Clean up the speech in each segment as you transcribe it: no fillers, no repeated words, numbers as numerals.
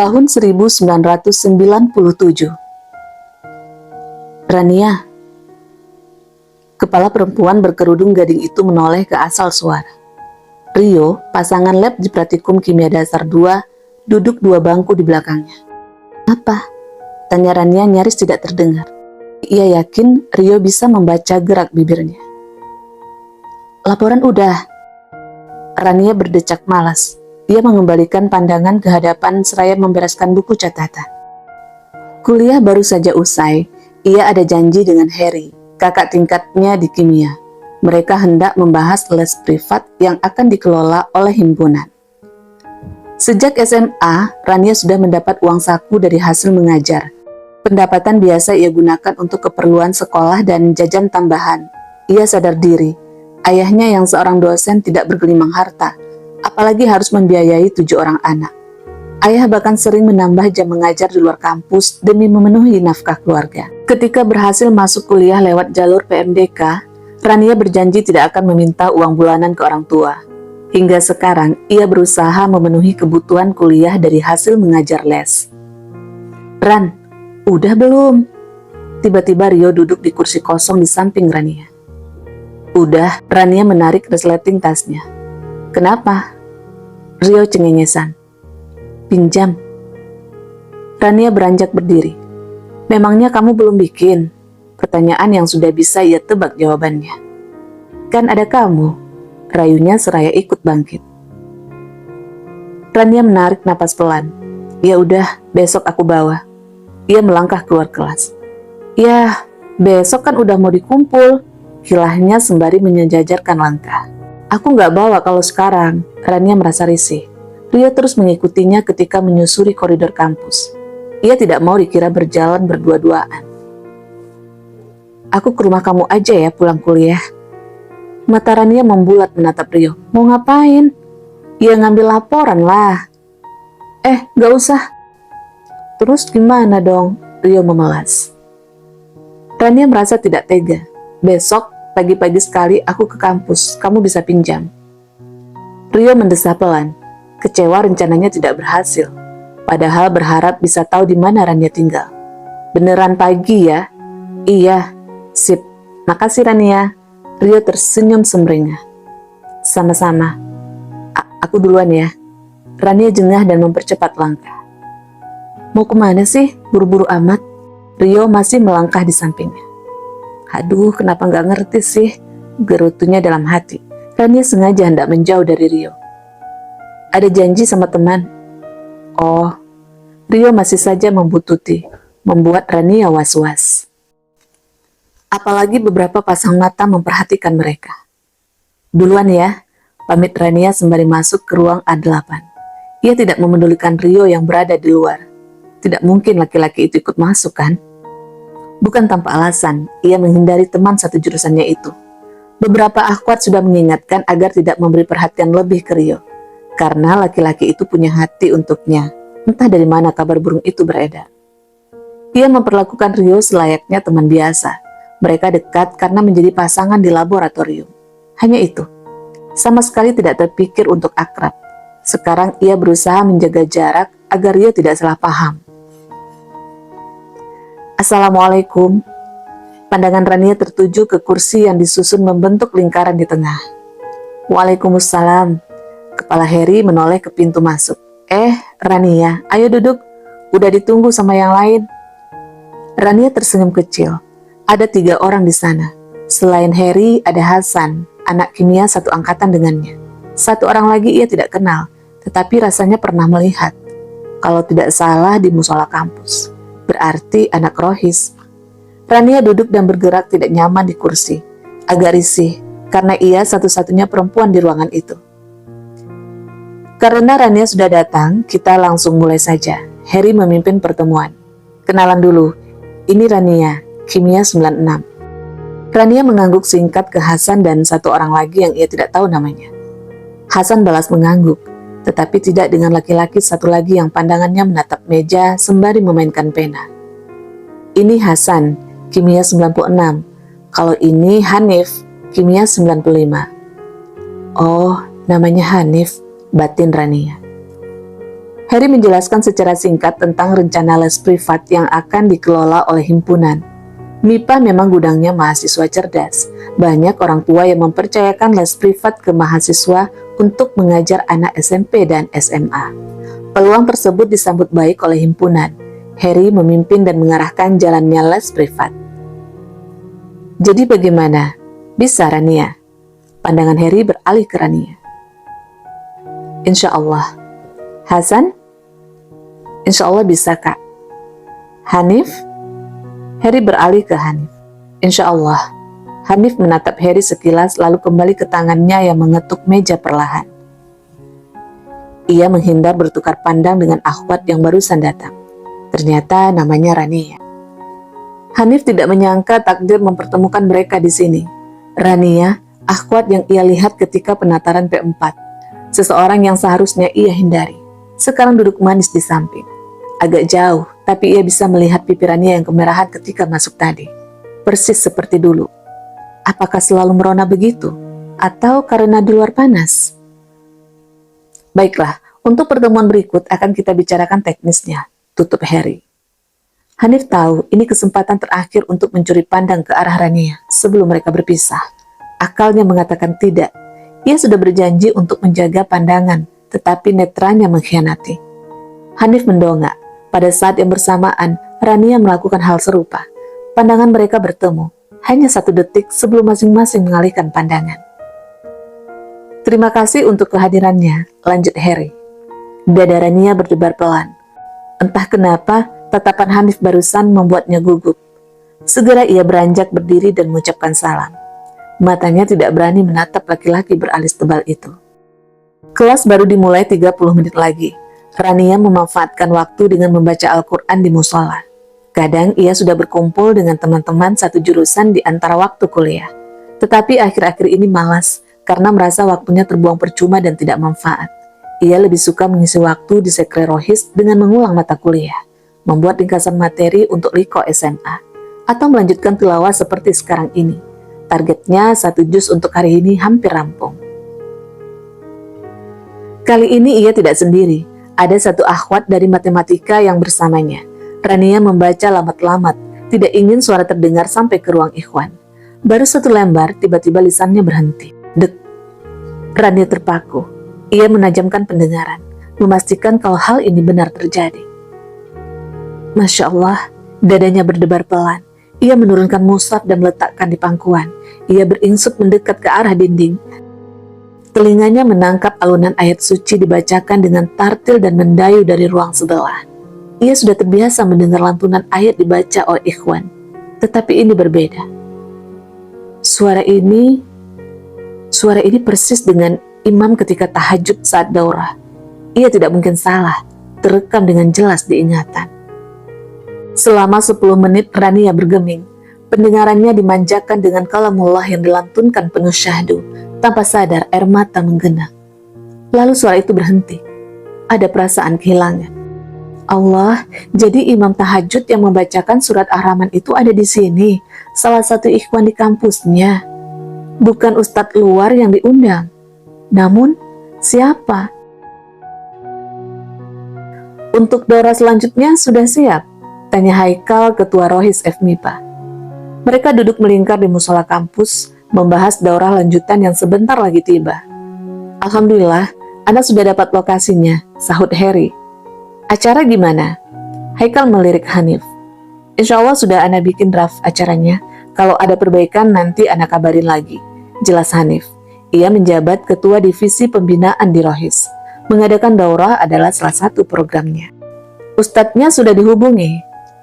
Tahun 1997. Rania. Kepala perempuan berkerudung gading itu menoleh ke asal suara. Rio, pasangan lab di Praktikum Kimia Dasar 2, duduk dua bangku di belakangnya. "Apa?" tanya Rania nyaris tidak terdengar. Ia yakin Rio bisa membaca gerak bibirnya. "Laporan udah." Rania berdecak malas. Ia mengembalikan pandangan ke hadapan seraya membereskan buku catatan. Kuliah baru saja usai. Ia ada janji dengan Harry, kakak tingkatnya di kimia. Mereka hendak membahas les privat yang akan dikelola oleh himpunan. Sejak SMA, Rania sudah mendapat uang saku dari hasil mengajar. Pendapatan biasa ia gunakan untuk keperluan sekolah dan jajan tambahan. Ia sadar diri, ayahnya yang seorang dosen tidak bergelimang harta, apalagi harus membiayai 7 orang anak. Ayah bahkan sering menambah jam mengajar di luar kampus demi memenuhi nafkah keluarga. Ketika berhasil masuk kuliah lewat jalur PMDK, Rania berjanji tidak akan meminta uang bulanan ke orang tua. Hingga sekarang, ia berusaha memenuhi kebutuhan kuliah dari hasil mengajar les. "Ran, udah belum?" Tiba-tiba Rio duduk di kursi kosong di samping Rania. "Udah." Rania menarik resleting tasnya. "Kenapa?" Rio cengengesan. "Pinjam." Rania beranjak berdiri. "Memangnya kamu belum bikin?" Pertanyaan yang sudah bisa ia tebak jawabannya. "Kan ada kamu," rayunya seraya ikut bangkit. Rania menarik napas pelan. "Ya udah, besok aku bawa." Ia melangkah keluar kelas. "Yah, besok kan udah mau dikumpul," kilahnya sembari menyejajarkan langkah. "Aku nggak bawa kalau sekarang." Rania merasa risih. Rio terus mengikutinya ketika menyusuri koridor kampus. Ia tidak mau dikira berjalan berdua-duaan. "Aku ke rumah kamu aja ya pulang kuliah." Mata Rania membulat menatap Rio. "Mau ngapain?" "Ya ngambil laporan lah." Gak usah." "Terus gimana dong?" Rio memelas. Rania merasa tidak tega. "Besok pagi-pagi sekali aku ke kampus, kamu bisa pinjam." Rio mendesah pelan. Kecewa rencananya tidak berhasil. Padahal berharap bisa tahu di mana Rania tinggal. "Beneran pagi ya?" "Iya." "Sip, makasih Rania." Rio tersenyum sumringah. "Sama-sama. Aku duluan ya." Rania jengah dan mempercepat langkah. "Mau kemana sih? Buru-buru amat." Rio masih melangkah di sampingnya. "Aduh, kenapa nggak ngerti sih?" gerutunya dalam hati. Rania sengaja hendak menjauh dari Rio. "Ada janji sama teman." "Oh." Rio masih saja membututi, membuat Rania was-was. Apalagi beberapa pasang mata memperhatikan mereka. "Duluan ya," pamit Rania sembari masuk ke ruang A8. Ia tidak memedulikan Rio yang berada di luar. Tidak mungkin laki-laki itu ikut masuk kan? Bukan tanpa alasan, ia menghindari teman satu jurusannya itu. Beberapa akhwat sudah mengingatkan agar tidak memberi perhatian lebih ke Rio. Karena laki-laki itu punya hati untuknya. Entah dari mana kabar burung itu beredar. Ia memperlakukan Rio selayaknya teman biasa. Mereka dekat karena menjadi pasangan di laboratorium. Hanya itu. Sama sekali tidak terpikir untuk akrab. Sekarang ia berusaha menjaga jarak agar Rio tidak salah paham. "Assalamualaikum." Pandangan Rania tertuju ke kursi yang disusun membentuk lingkaran di tengah. "Waalaikumsalam." Kepala Harry menoleh ke pintu masuk. Rania, ayo duduk. Udah ditunggu sama yang lain." Rania tersenyum kecil. Ada 3 orang di sana. Selain Harry, ada Hasan, anak kimia satu angkatan dengannya. 1 orang lagi ia tidak kenal, tetapi rasanya pernah melihat. Kalau tidak salah di musola kampus. Berarti anak Rohis. Rania duduk dan bergerak tidak nyaman di kursi. Agak risih, karena ia satu-satunya perempuan di ruangan itu. Karena Rania sudah datang, kita langsung mulai saja. Harry memimpin pertemuan. "Kenalan dulu, ini Rania, Kimia 96. Rania mengangguk singkat ke Hasan dan 1 orang lagi yang ia tidak tahu namanya. Hasan balas mengangguk, tetapi tidak dengan laki-laki satu lagi yang pandangannya menatap meja sembari memainkan pena. "Ini Hasan, Kimia 96. Kalau ini Hanif, Kimia 95. "Oh, namanya Hanif," batin Rania. Heri menjelaskan secara singkat tentang rencana les privat yang akan dikelola oleh himpunan. MIPA memang gudangnya mahasiswa cerdas. Banyak orang tua yang mempercayakan les privat ke mahasiswa untuk mengajar anak SMP dan SMA. Peluang tersebut disambut baik oleh himpunan. Heri memimpin dan mengarahkan jalannya les privat. Jadi bagaimana? Bisa, Rania? Pandangan Heri beralih ke Rania. Insya Allah. Hasan? Insya Allah bisa, Kak. Hanif? Heri beralih ke Hanif. Insya Allah. Hanif menatap Heri sekilas lalu kembali ke tangannya yang mengetuk meja perlahan. Ia menghindar bertukar pandang dengan akhwat yang barusan datang. Ternyata namanya Rania. Hanif tidak menyangka takdir mempertemukan mereka di sini. Rania, akhwat yang ia lihat ketika penataran P4. Seseorang yang seharusnya ia hindari. Sekarang duduk manis di samping. Agak jauh, tapi ia bisa melihat pipi Rania yang kemerahan ketika masuk tadi. Persis seperti dulu. Apakah selalu merona begitu? Atau karena di luar panas? Baiklah, untuk pertemuan berikut akan kita bicarakan teknisnya, tutup Heri. Hanif tahu ini kesempatan terakhir untuk mencuri pandang ke arah Rania sebelum mereka berpisah. Akalnya mengatakan tidak. Ia sudah berjanji untuk menjaga pandangan, tetapi netranya mengkhianati. Hanif mendongak. Pada saat yang bersamaan, Rania melakukan hal serupa. Pandangan mereka bertemu, hanya 1 detik sebelum masing-masing mengalihkan pandangan. Terima kasih untuk kehadirannya, lanjut Heri. Dada Rania berdebar pelan. Entah kenapa, tatapan Hanif barusan membuatnya gugup. Segera ia beranjak berdiri dan mengucapkan salam. Matanya tidak berani menatap laki-laki beralis tebal itu. Kelas baru dimulai 30 menit lagi. Rania memanfaatkan waktu dengan membaca Al-Quran di musola. Kadang ia sudah berkumpul dengan teman-teman satu jurusan di antara waktu kuliah. Tetapi akhir-akhir ini malas karena merasa waktunya terbuang percuma dan tidak manfaat. Ia lebih suka mengisi waktu di sekre rohis dengan mengulang mata kuliah, membuat ringkasan materi untuk Liko SMA, atau melanjutkan tilawah seperti sekarang ini. Targetnya 1 juz untuk hari ini hampir rampung. Kali ini ia tidak sendiri. Ada satu akhwat dari matematika yang bersamanya. Rania membaca lamat-lamat, tidak ingin suara terdengar sampai ke ruang ikhwan. Baru 1 lembar, tiba-tiba lisannya berhenti. Dek. Rania terpaku. Ia menajamkan pendengaran, memastikan kalau hal ini benar terjadi. Masya Allah, dadanya berdebar pelan. Ia menurunkan mushaf dan meletakkan di pangkuan. Ia beringsut mendekat ke arah dinding. Telinganya menangkap alunan ayat suci dibacakan dengan tartil dan mendayu dari ruang sebelah. Ia sudah terbiasa mendengar lantunan ayat dibaca oleh ikhwan. Tetapi ini berbeda. Suara ini persis dengan imam ketika tahajud saat daurah. Ia tidak mungkin salah, terekam dengan jelas diingatan. Selama 10 menit Rania bergeming. Pendengarannya dimanjakan dengan kalamullah yang dilantunkan penuh syahdu. Tanpa sadar air mata menggenang. Lalu suara itu berhenti. Ada perasaan kehilangan. Allah, jadi imam tahajud yang membacakan surat Ar-Rahman itu ada di sini. Salah satu ikhwan di kampusnya. Bukan ustadz luar yang diundang. Namun, siapa? Untuk daurah selanjutnya sudah siap? Tanya Haikal, ketua Rohis FMIPA. Mereka duduk melingkar di musola kampus, membahas daurah lanjutan yang sebentar lagi tiba. Alhamdulillah, Anda sudah dapat lokasinya, sahut Heri. Acara gimana? Haikal melirik Hanif. Insya Allah sudah Anda bikin draft acaranya. Kalau ada perbaikan nanti Anda kabarin lagi, jelas Hanif. Ia menjabat ketua divisi pembinaan di Rohis. Mengadakan daurah adalah salah satu programnya. Ustadznya sudah dihubungi?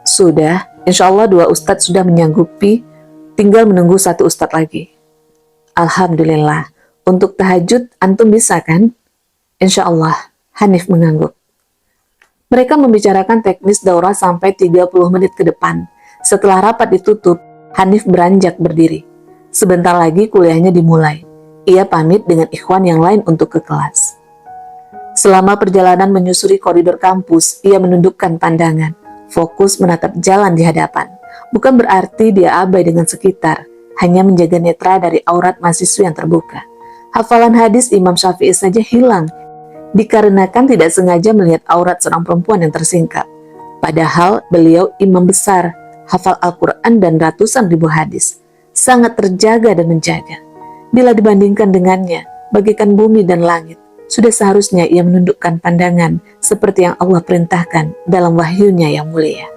Sudah, insya Allah 2 ustadz sudah menyanggupi, tinggal menunggu 1 ustadz lagi. Alhamdulillah, untuk tahajud antum bisa kan? Insya Allah, Hanif mengangguk. Mereka membicarakan teknis daurah sampai 30 menit ke depan. Setelah rapat ditutup, Hanif beranjak berdiri. Sebentar lagi kuliahnya dimulai. Ia pamit dengan ikhwan yang lain untuk ke kelas. Selama perjalanan menyusuri koridor kampus, ia menundukkan pandangan, fokus menatap jalan di hadapan. Bukan berarti dia abai dengan sekitar, hanya menjaga netra dari aurat mahasiswa yang terbuka. Hafalan hadis Imam Syafi'i saja hilang. dikarenakan tidak sengaja melihat aurat seorang perempuan yang tersingkap. Padahal beliau imam besar, hafal Al-Quran dan ratusan ribu hadis, sangat terjaga dan menjaga. Bila dibandingkan dengannya, bagaikan bumi dan langit, sudah seharusnya ia menundukkan pandangan seperti yang Allah perintahkan dalam wahyunya yang mulia.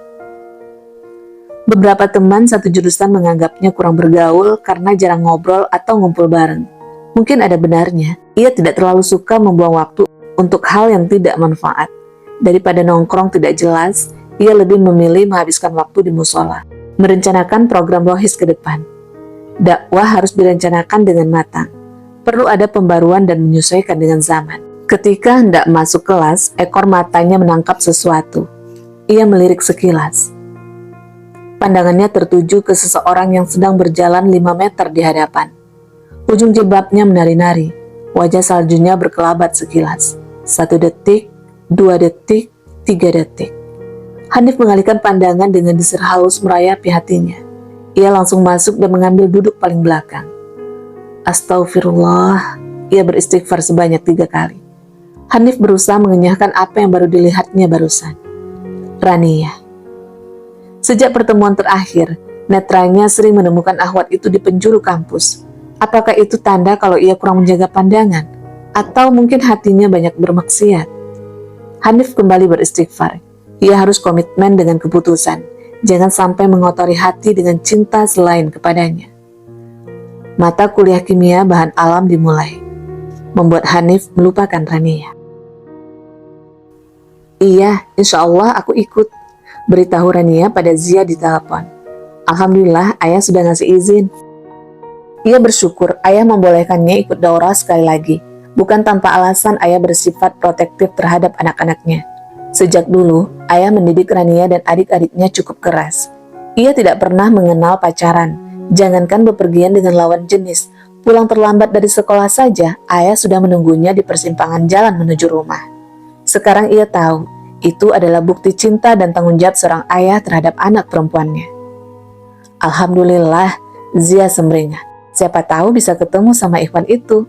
Beberapa teman satu jurusan menganggapnya kurang bergaul karena jarang ngobrol atau ngumpul bareng. Mungkin ada benarnya, ia tidak terlalu suka membuang waktu untuk hal yang tidak manfaat. Daripada nongkrong tidak jelas, ia lebih memilih menghabiskan waktu di musola, merencanakan program rohis ke depan. Dakwah harus direncanakan dengan matang. Perlu ada pembaruan dan menyesuaikan dengan zaman. Ketika hendak masuk kelas, ekor matanya menangkap sesuatu. Ia melirik sekilas. Pandangannya tertuju ke seseorang yang sedang berjalan 5 meter di hadapan. Ujung jilbabnya menari-nari, wajah saljunya berkelabat sekilas. 1 detik, 2 detik, 3 detik. Hanif mengalihkan pandangan dengan desir halus merayapi hatinya. Ia langsung masuk dan mengambil duduk paling belakang. Astagfirullah, ia beristighfar sebanyak 3 kali. Hanif berusaha mengenyahkan apa yang baru dilihatnya barusan. Rania. Sejak pertemuan terakhir, netranya sering menemukan Ahwat itu di penjuru kampus. Apakah itu tanda kalau ia kurang menjaga pandangan? Atau mungkin hatinya banyak bermaksiat? Hanif kembali beristighfar. Ia harus komitmen dengan keputusan. Jangan sampai mengotori hati dengan cinta selain kepadanya. Mata kuliah kimia bahan alam dimulai. Membuat Hanif melupakan Rania. Iya, insya Allah aku ikut. Beritahu Rania pada Zia di telepon. Alhamdulillah ayah sudah ngasih izin. Ia bersyukur ayah membolehkannya ikut daurah sekali lagi. Bukan tanpa alasan ayah bersifat protektif terhadap anak-anaknya. Sejak dulu, ayah mendidik Rania dan adik-adiknya cukup keras. Ia tidak pernah mengenal pacaran. Jangankan bepergian dengan lawan jenis, pulang terlambat dari sekolah saja, ayah sudah menunggunya di persimpangan jalan menuju rumah. Sekarang ia tahu, itu adalah bukti cinta dan tanggung jawab seorang ayah terhadap anak perempuannya. Alhamdulillah, Zia semringah. Siapa tahu bisa ketemu sama Ikhwan itu.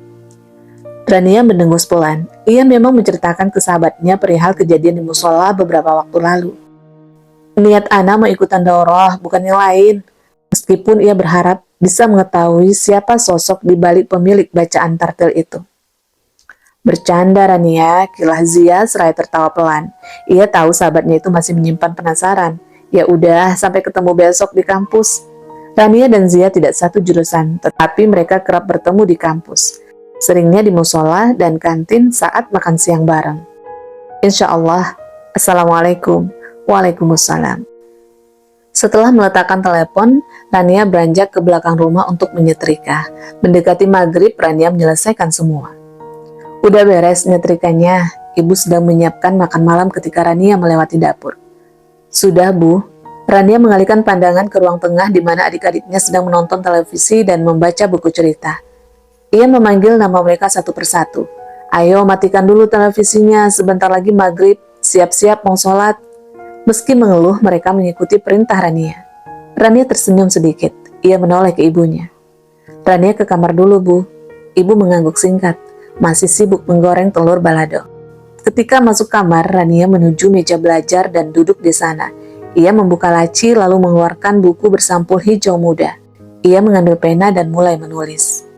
Rania mendengus pelan. Ia memang menceritakan ke sahabatnya perihal kejadian di musola beberapa waktu lalu. Niat Ana mau ikutan daurah, bukan yang lain. Meskipun ia berharap bisa mengetahui siapa sosok di balik pemilik bacaan tartil itu. Bercanda Rania, kilah Zia seraya tertawa pelan. Ia tahu sahabatnya itu masih menyimpan penasaran. Ya udah, sampai ketemu besok di kampus. Rania dan Zia tidak satu jurusan, tetapi mereka kerap bertemu di kampus. Seringnya di musola dan kantin saat makan siang bareng. Insya Allah, Assalamualaikum. Waalaikumsalam. Setelah meletakkan telepon, Rania beranjak ke belakang rumah untuk menyetrika. Mendekati maghrib, Rania menyelesaikan semua. Udah beres nyetrikanya, ibu sedang menyiapkan makan malam ketika Rania melewati dapur. Sudah, Bu. Rania mengalihkan pandangan ke ruang tengah di mana adik-adiknya sedang menonton televisi dan membaca buku cerita. Ia memanggil nama mereka satu persatu. Ayo matikan dulu televisinya, sebentar lagi maghrib, siap-siap mau sholat. Meski mengeluh, mereka mengikuti perintah Rania. Rania tersenyum sedikit, ia menoleh ke ibunya. Rania ke kamar dulu, Bu. Ibu mengangguk singkat, masih sibuk menggoreng telur balado. Ketika masuk kamar, Rania menuju meja belajar dan duduk di sana. Ia membuka laci lalu mengeluarkan buku bersampul hijau muda. Ia mengambil pena dan mulai menulis.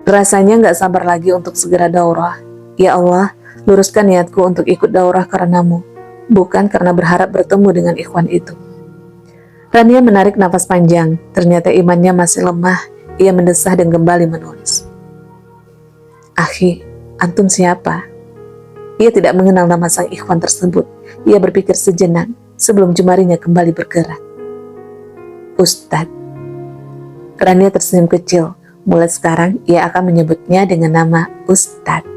Rasanya nggak sabar lagi untuk segera daurah. Ya Allah, luruskan niatku untuk ikut daurah karenamu, bukan karena berharap bertemu dengan ikhwan itu. Rania menarik nafas panjang, ternyata imannya masih lemah. Ia mendesah dan kembali menulis. Akhi, antum siapa? Ia tidak mengenal nama sang ikhwan tersebut. Ia berpikir sejenak sebelum jemarinya kembali bergerak. Ustadz. Rania tersenyum kecil. Mulai sekarang, ia akan menyebutnya dengan nama Ustadz.